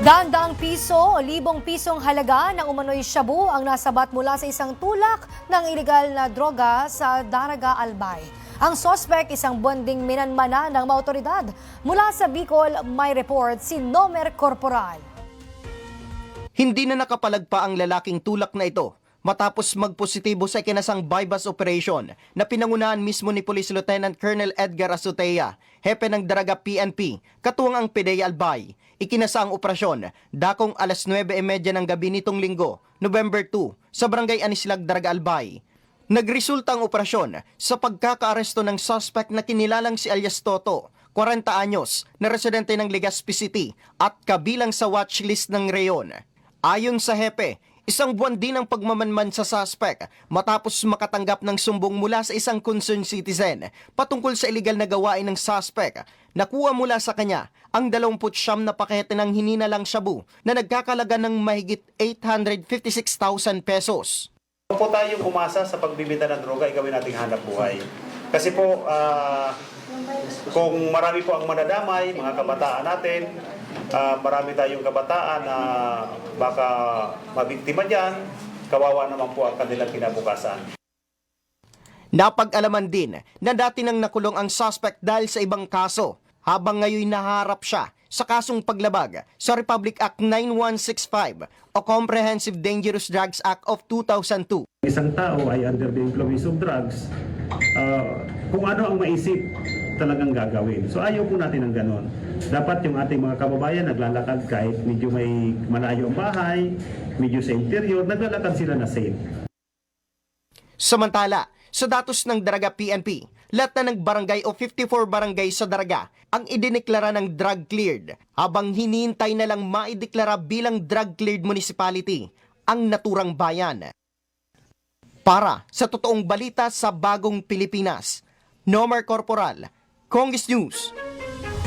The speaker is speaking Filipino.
Daan-daang piso o libong pisong halaga ng umano'y shabu ang nasabat mula sa isang tulak ng ilegal na droga sa Daraga, Albay. Ang sospek isang buwan ding minanmana ng mga otoridad. Mula sa Bicol, may report si Nomer Corporal. Hindi na nakapalagpa ang lalaking tulak na ito matapos magpositibo sa ikinasang bypass operation na pinangunahan mismo ni Police Lieutenant Colonel Edgar Azutea, hepe ng Daraga PNP, katuwang ang PDEA Albay. Ikinasa ang operasyon dakong alas 9:30 ng gabi nitong linggo, November 2, sa Barangay Anislag, Daraga, Albay. Nagresulta ang operasyon sa pagkakaaresto ng suspect na kinilalang si alias Toto, 40 anyos, na residente ng Legazpi City at kabilang sa watchlist ng reyon. Ayon sa hepe, isang buwan din ang pagmamanman sa suspect matapos makatanggap ng sumbong mula sa isang concerned citizen patungkol sa illegal na gawain ng suspect. Nakuha mula sa kanya ang 29 na pakete ng hininalang shabu na nagkakalaga ng mahigit 856,000 pesos. Kung po tayo umasa sa pagbibenta ng droga, gawin nating hanap buhay. Kasi po, kung marami po ang manadamay, mga kabataan natin, marami tayong kabataan na baka mabiktima dyan, kawawa naman po ang kanilang kinabukasan. Napag-alaman din na dati nang nakulong ang suspect dahil sa ibang kaso, habang ngayon naharap siya sa kasong paglabag sa Republic Act 9165 o Comprehensive Dangerous Drugs Act of 2002. Isang tao ay under the influence of drugs, kung ano ang maisip talagang gagawin. So ayaw po natin ng ganon. Dapat yung ating mga kababayan naglalakad kahit medyo may malayo ang bahay, medyo sa interior, naglalakad sila na safe. Samantala, sa datos ng Daraga PNP, lahat na ng barangay o 54 barangay sa Daraga ang idineklara ng drug cleared, habang hinihintay na lang maideklara bilang drug cleared municipality ang naturang bayan. Para sa totoong balita sa Bagong Pilipinas, Nomer Corporal, Congress News.